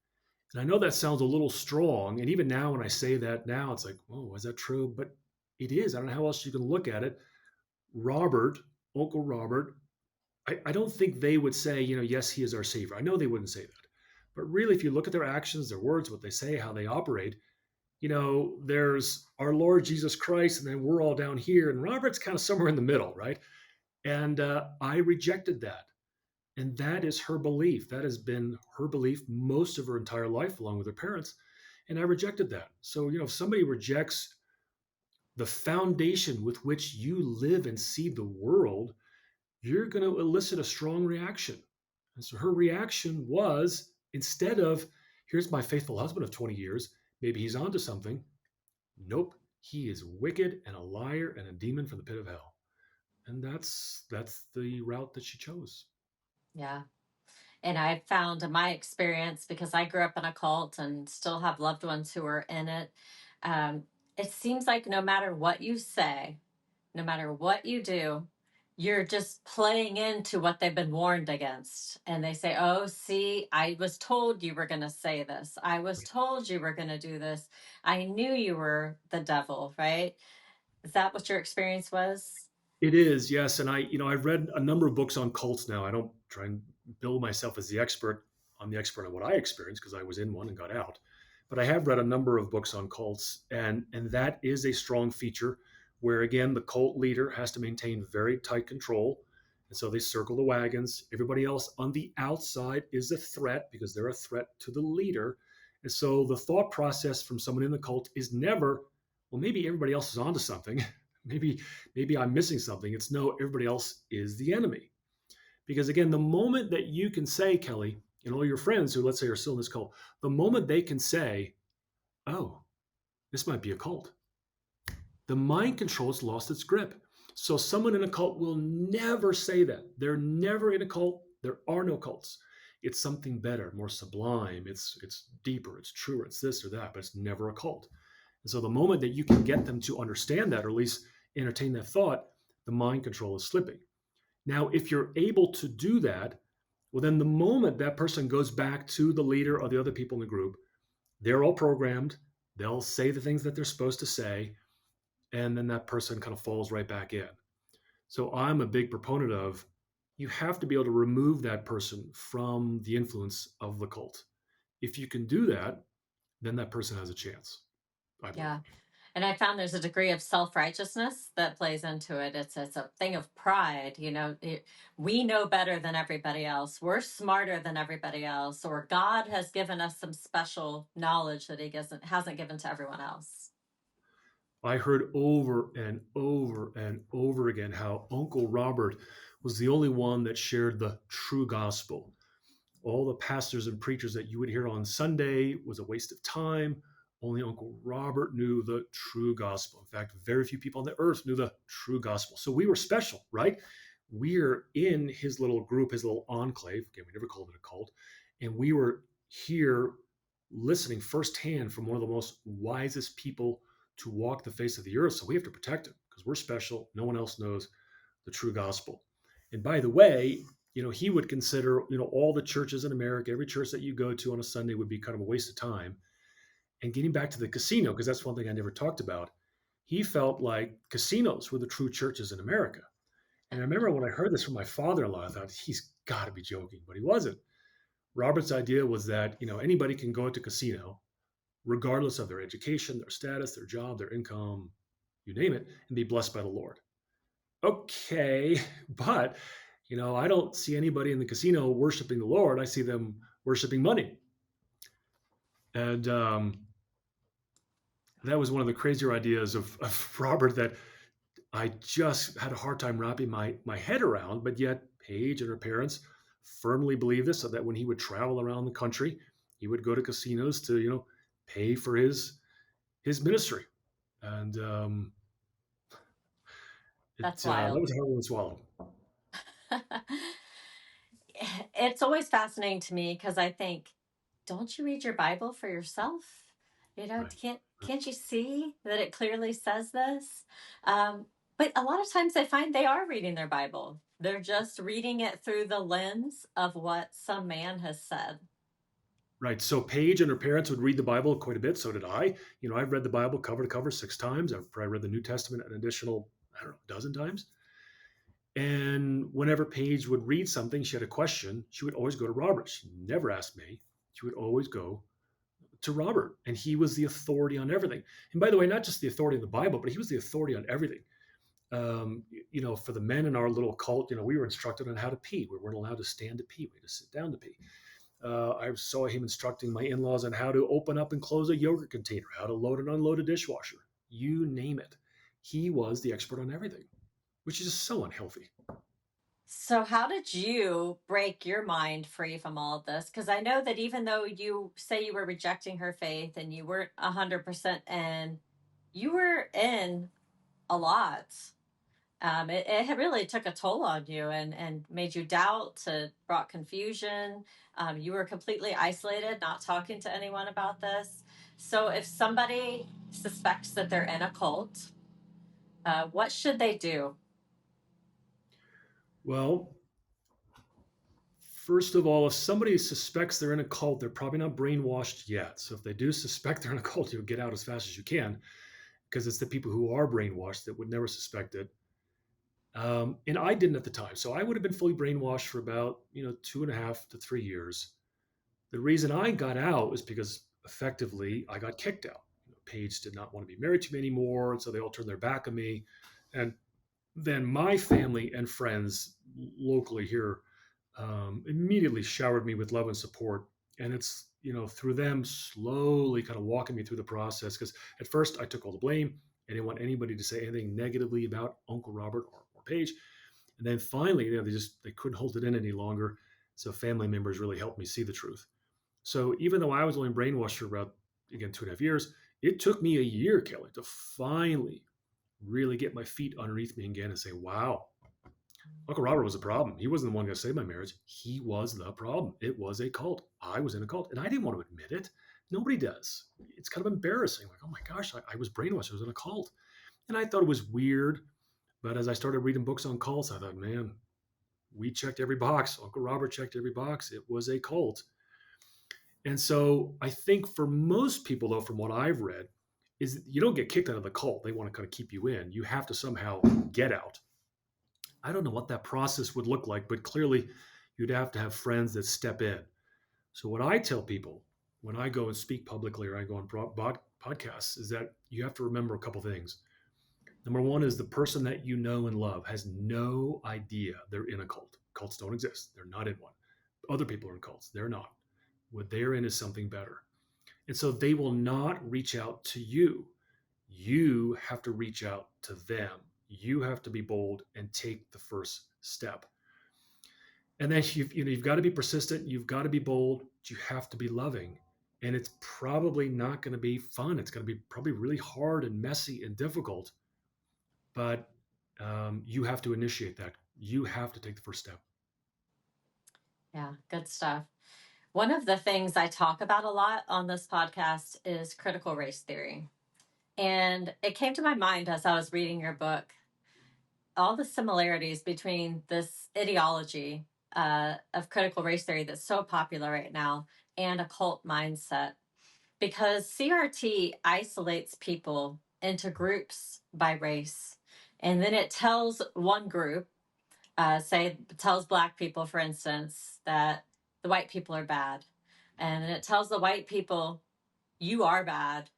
And I know that sounds a little strong. And even now, when I say that now, it's like, oh, is that true? But it is. I don't know how else you can look at it. Robert, Uncle Robert, I don't think they would say, yes, he is our savior. I know they wouldn't say that. But really, if you look at their actions, their words, what they say, how they operate, there's our Lord Jesus Christ, and then we're all down here. And Robert's kind of somewhere in the middle, right? And I rejected that. And that is her belief. That has been her belief most of her entire life, along with her parents. And I rejected that. So, if somebody rejects the foundation with which you live and see the world, you're going to elicit a strong reaction. And so her reaction was, instead of, here's my faithful husband of 20 years, maybe he's onto something. Nope, he is wicked and a liar and a demon from the pit of hell. And that's the route that she chose. Yeah. And I found in my experience, because I grew up in a cult and still have loved ones who are in it, um, it seems like no matter what you say, no matter what you do, you're just playing into what they've been warned against. And they say, oh, see, I was told you were going to say this. I was told you were going to do this. I knew you were the devil, right? Is that what your experience was? It is, yes. And I've read a number of books on cults now. I don't try and bill myself as the expert. I'm the expert on what I experienced because I was in one and got out. But I have read a number of books on cults, and that is a strong feature where again the cult leader has to maintain very tight control. And so they circle the wagons. Everybody else on the outside is a threat because they're a threat to the leader. And so the thought process from someone in the cult is never, well, maybe everybody else is onto something. maybe maybe I'm missing something. It's no, everybody else is the enemy. Because again, the moment that you can say, Kelly, and all your friends who let's say are still in this cult, the moment they can say, oh, this might be a cult, the mind control has lost its grip. So someone in a cult will never say that. They're never in a cult. There are no cults. It's something better, more sublime. It's deeper. It's truer. It's this or that, but it's never a cult. And so the moment that you can get them to understand that, or at least entertain that thought, the mind control is slipping. Now, if you're able to do that, well, then the moment that person goes back to the leader or the other people in the group, they're all programmed. They'll say the things that they're supposed to say, and then that person kind of falls right back in. So I'm a big proponent of you have to be able to remove that person from the influence of the cult. If you can do that, then that person has a chance, I believe. Yeah. And I found there's a degree of self righteousness that plays into it. It's a thing of pride. We know better than everybody else. We're smarter than everybody else. Or God has given us some special knowledge that He hasn't given to everyone else. I heard over and over and over again how Uncle Robert was the only one that shared the true gospel. All the pastors and preachers that you would hear on Sunday was a waste of time. Only Uncle Robert knew the true gospel. In fact, very few people on the earth knew the true gospel. So we were special, right? We're in his little group, his little enclave. Again, we never called it a cult. And we were here listening firsthand from one of the most wisest people to walk the face of the earth. So we have to protect him because we're special. No one else knows the true gospel. And by the way, he would consider, all the churches in America, every church that you go to on a Sunday would be kind of a waste of time. And getting back to the casino, because that's one thing I never talked about, he felt like casinos were the true churches in America. And I remember when I heard this from my father-in-law, I thought he's got to be joking, but he wasn't. Robert's idea was that, anybody can go to casino, regardless of their education, their status, their job, their income, you name it, and be blessed by the Lord. Okay, but I don't see anybody in the casino worshiping the Lord. I see them worshiping money. And that was one of the crazier ideas of Robert that I just had a hard time wrapping my head around. But yet, Paige and her parents firmly believed this, so that when he would travel around the country, he would go to casinos to, pay for his ministry. And That's that wild. was a hard one to swallow. It's always fascinating to me because I think, don't you read your Bible for yourself? Right. Can't you see that it clearly says this? Um, But a lot of times I find they are reading their Bible. They're just reading it through the lens of what some man has said. Right. So Paige and her parents would read the Bible quite a bit. So did I. I've read the Bible cover to cover 6 times. I've probably read the New Testament an additional, I don't know, a dozen times. And whenever Paige would read something, she had a question, she would always go to Robert. She never asked me. She would always go to Robert. And he was the authority on everything. And by the way, not just the authority in the Bible, but he was the authority on everything. For the men in our little cult, we were instructed on how to pee. We weren't allowed to stand to pee. We had to sit down to pee. I saw him instructing my in-laws on how to open up and close a yogurt container, how to load and unload a dishwasher. You name it. He was the expert on everything, which is so unhealthy. So, how did you break your mind free from all of this? Because I know that even though you say you were rejecting her faith and you weren't 100% in, you were in a lot. It really took a toll on you and made you doubt, it brought confusion. You were completely isolated, not talking to anyone about this. So, if somebody suspects that they're in a cult, what should they do? Well, first of all, if somebody suspects they're in a cult, they're probably not brainwashed yet. So if they do suspect they're in a cult, you get out as fast as you can, because it's the people who are brainwashed that would never suspect it. And I didn't at the time. So I would have been fully brainwashed for about, 2.5 to 3 years. The reason I got out was because effectively I got kicked out. Paige did not want to be married to me anymore. And so they all turned their back on me. And then my family and friends locally here immediately showered me with love and support. And it's, through them slowly kind of walking me through the process. Because at first I took all the blame. I didn't want anybody to say anything negatively about Uncle Robert or Paige. And then finally, they couldn't hold it in any longer. So family members really helped me see the truth. So even though I was only brainwashed for about, again, 2.5 years, it took me a year, Kelly, to finally really get my feet underneath me again and say, wow, Uncle Robert was a problem. He wasn't the one going to save my marriage. He was the problem. It was a cult. I was in a cult, and I didn't want to admit it. Nobody does. It's kind of embarrassing. Like, oh my gosh, I was brainwashed. I was in a cult. And I thought it was weird. But as I started reading books on cults, I thought, man, we checked every box. Uncle Robert checked every box. It was a cult. And so I think for most people, though, from what I've read, is you don't get kicked out of the cult. They want to kind of keep you in. You have to somehow get out. I don't know what that process would look like, but clearly you'd have to have friends that step in. So what I tell people when I go and speak publicly or I go on podcasts is that you have to remember a couple things. Number one is the person that you know and love has no idea they're in a cult. Cults don't exist. They're not in one. Other people are in cults. They're not. What they're in is something better. And so they will not reach out to you. You have to reach out to them. You have to be bold and take the first step. And then you've got to be persistent. You've got to be bold. You have to be loving. And it's probably not going to be fun. It's going to be probably really hard and messy and difficult. But you have to initiate that. You have to take the first step. Yeah, good stuff. One of the things I talk about a lot on this podcast is critical race theory. And it came to my mind as I was reading your book, all the similarities between this ideology of critical race theory that's so popular right now and a cult mindset. Because CRT isolates people into groups by race. And then it tells one group, say, tells Black people, for instance, that the white people are bad. And then it tells the white people, you are bad.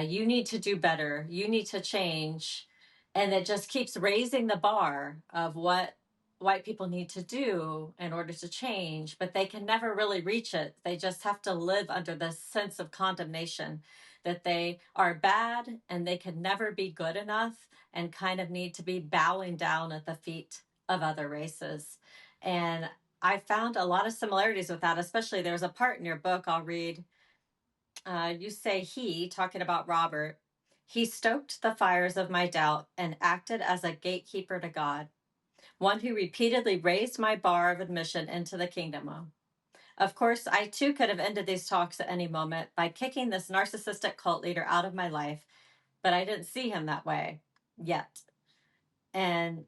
You need to do better. You need to change. And it just keeps raising the bar of what white people need to do in order to change, but they can never really reach it. They just have to live under this sense of condemnation that they are bad and they can never be good enough and kind of need to be bowing down at the feet of other races. And I found a lot of similarities with that, especially there's a part in your book I'll read. You say he, talking about Robert, he stoked the fires of my doubt and acted as a gatekeeper to God, one who repeatedly raised my bar of admission into the kingdom. Of course, I too could have ended these talks at any moment by kicking this narcissistic cult leader out of my life, but I didn't see him that way yet. And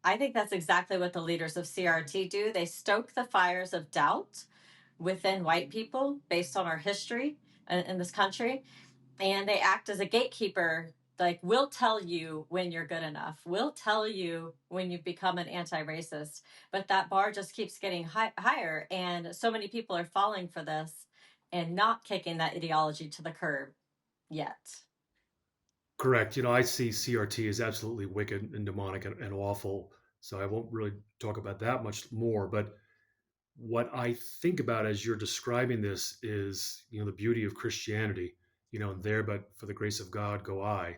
I think that's exactly what the leaders of CRT do. They stoke the fires of doubt within white people based on our history in this country. And they act as a gatekeeper. Like, we'll tell you when you're good enough. We'll tell you when you've become an anti-racist. But that bar just keeps getting higher. And so many people are falling for this and not kicking that ideology to the curb yet. Correct. I see CRT as absolutely wicked and demonic and awful. So I won't really talk about that much more. But what I think about as you're describing this is, the beauty of Christianity, and there, but for the grace of God go I.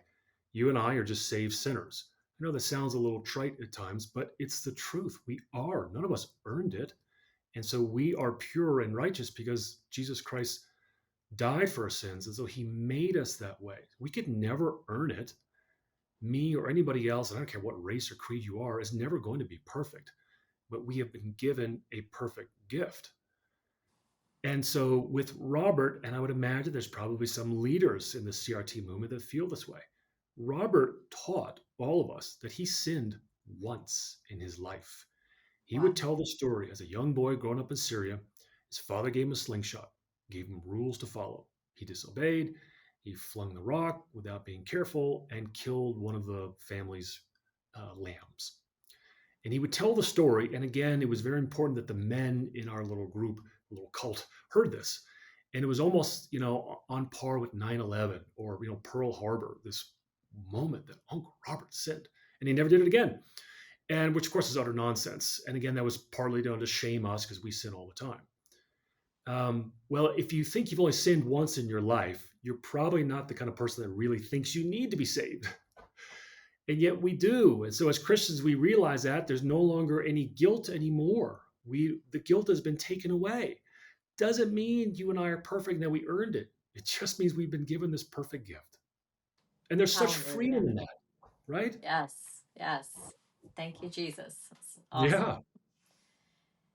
You and I are just saved sinners. I know that sounds a little trite at times, but it's the truth. We are. None of us earned it. And so we are pure and righteous because Jesus Christ died for our sins. And so he made us that way. We could never earn it. Me or anybody else, and I don't care what race or creed you are, is never going to be perfect. But we have been given a perfect gift. And so with Robert, and I would imagine there's probably some leaders in the CRT movement that feel this way. Robert taught all of us that he sinned once in his life. He would Wow. tell the story as a young boy growing up in Syria. His father gave him a slingshot, gave him rules to follow. He disobeyed. He flung the rock without being careful and killed one of the family's lambs. And he would tell the story. And again, it was very important that the men in our little group, little cult, heard this. And it was almost, on par with 9/11 or, Pearl Harbor, this moment that Uncle Robert sinned. And he never did it again. And which, of course, is utter nonsense. And again, that was partly done to shame us because we sin all the time. Well, if you think you've only sinned once in your life, you're probably not the kind of person that really thinks you need to be saved. And yet we do. And so as Christians, we realize that there's no longer any guilt anymore. The guilt has been taken away. Doesn't mean you and I are perfect and that we earned it. It just means we've been given this perfect gift. And there's such freedom Hallelujah. in that, right? Yes. Yes. Thank you, Jesus. That's Yeah, awesome.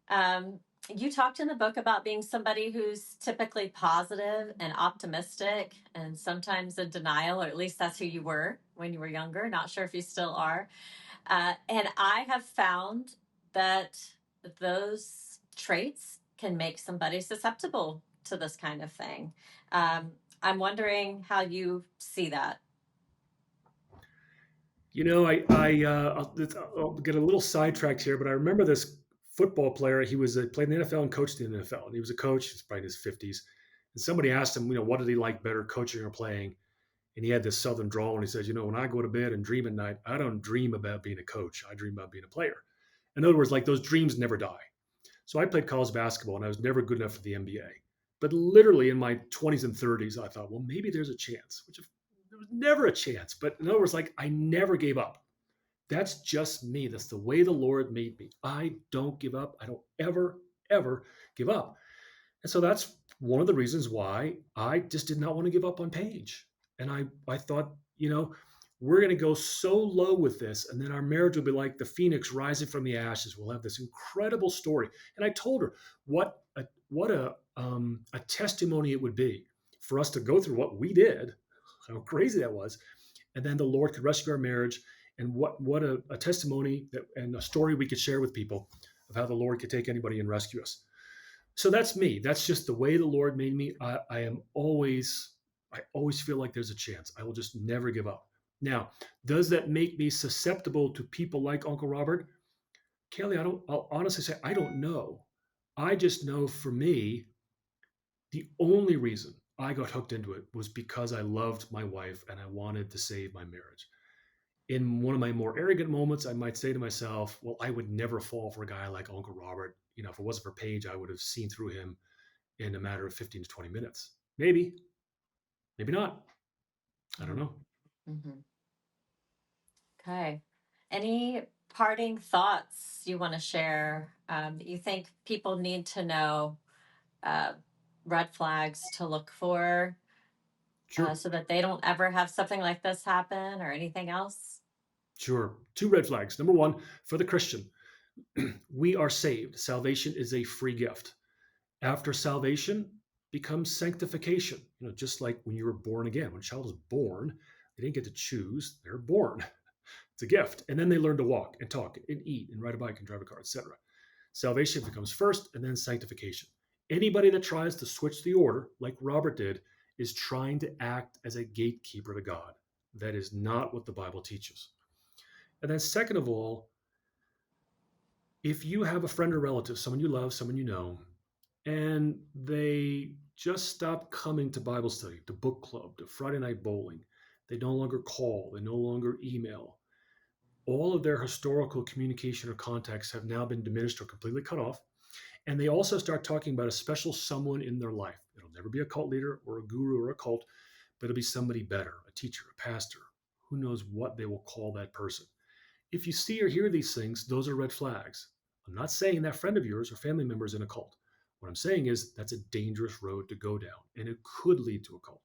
Um, you talked in the book about being somebody who's typically positive and optimistic and sometimes in denial, or at least that's who you were when you were younger. Not sure if you still are. And I have found that those traits can make somebody susceptible to this kind of thing. I'm wondering how you see that. I'll get a little sidetracked here, but I remember this football player. He was played in the NFL and coached in the NFL, and he was a coach. He's probably in his 50s. And somebody asked him, what did he like better, coaching or playing? And he had this southern drawl, and he says, when I go to bed and dream at night, I don't dream about being a coach. I dream about being a player. In other words, like those dreams never die. So I played college basketball, and I was never good enough for the NBA. But literally in my 20s and 30s, I thought, well, maybe there's a chance, which there was never a chance. But in other words, like I never gave up. That's just me. That's the way the Lord made me. I don't give up. I don't ever, ever give up. And so that's one of the reasons why I just did not want to give up on Paige. And I thought, we're going to go so low with this, and then our marriage will be like the phoenix rising from the ashes. We'll have this incredible story. And I told her what a testimony it would be for us to go through what we did, how crazy that was, and then the Lord could rescue our marriage. And what a testimony and a story we could share with people of how the Lord could take anybody and rescue us. So that's me. That's just the way the Lord made me. I always feel like there's a chance. I will just never give up. Now, does that make me susceptible to people like Uncle Robert? Kelly, I'll honestly say, I don't know. I just know for me, the only reason I got hooked into it was because I loved my wife and I wanted to save my marriage. In one of my more arrogant moments, I might say to myself, well, I would never fall for a guy like Uncle Robert. If it wasn't for Paige, I would have seen through him in a matter of 15 to 20 minutes. Maybe, maybe not. I don't know. Mm-hmm. Okay. Any parting thoughts you want to share that you think people need to know, uh, red flags to look for, Sure, so that they don't ever have something like this happen or anything else? sure. Two red flags. Number one, for the Christian, we are saved. Salvation is a free gift. After salvation becomes sanctification. Just like when you were born again. When a child is born, they didn't get to choose, they're born. It's a gift. And then they learn to walk and talk and eat and ride a bike and drive a car, etc. Salvation becomes first and then sanctification. Anybody that tries to switch the order, like Robert did, is trying to act as a gatekeeper to God. That is not what the Bible teaches. And then, second of all, if you have a friend or relative, someone you love, someone you know, and they just stop coming to Bible study, to book club, to Friday night bowling, they no longer call, they no longer email, all of their historical communication or contacts have now been diminished or completely cut off. And they also start talking about a special someone in their life. It'll never be a cult leader or a guru or a cult, but it'll be somebody better, a teacher, a pastor. Who knows what they will call that person? If you see or hear these things, those are red flags. I'm not saying that friend of yours or family member is in a cult. What I'm saying is that's a dangerous road to go down, and it could lead to a cult.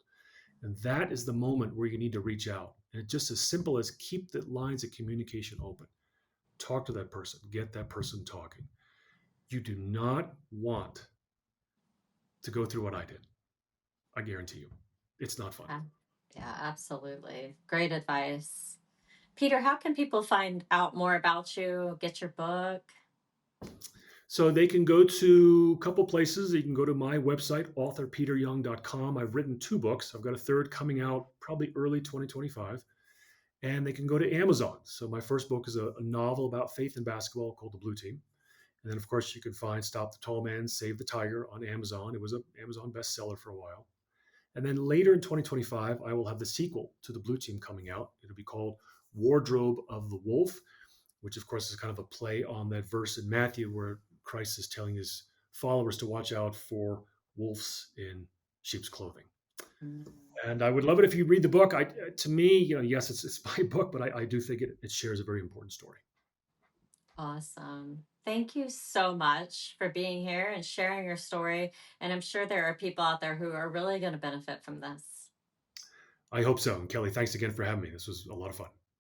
And that is the moment where you need to reach out. And it's just as simple as keep the lines of communication open. Talk to that person, get that person talking. You do not want to go through what I did. I guarantee you. It's not fun. Yeah, yeah, absolutely. Great advice. Peter, how can people find out more about you, get your book? So they can go to a couple places. You can go to my website, authorpeteryoung.com. I've written 2 books. I've got a third coming out probably early 2025. And they can go to Amazon. So my first book is a novel about faith and basketball called The Blue Team. And then, of course, you can find Stop the Tall Man, Save the Tiger on Amazon. It was an Amazon bestseller for a while. And then later in 2025, I will have the sequel to The Blue Team coming out. It'll be called Wardrobe of the Wolf, which, of course, is kind of a play on that verse in Matthew where Christ is telling his followers to watch out for wolves in sheep's clothing. Mm. And I would love it if you read the book. To me, yes, it's my book, but I do think it shares a very important story. Awesome. Thank you so much for being here and sharing your story. And I'm sure there are people out there who are really going to benefit from this. I hope so. And Kelly, thanks again for having me. This was a lot of fun.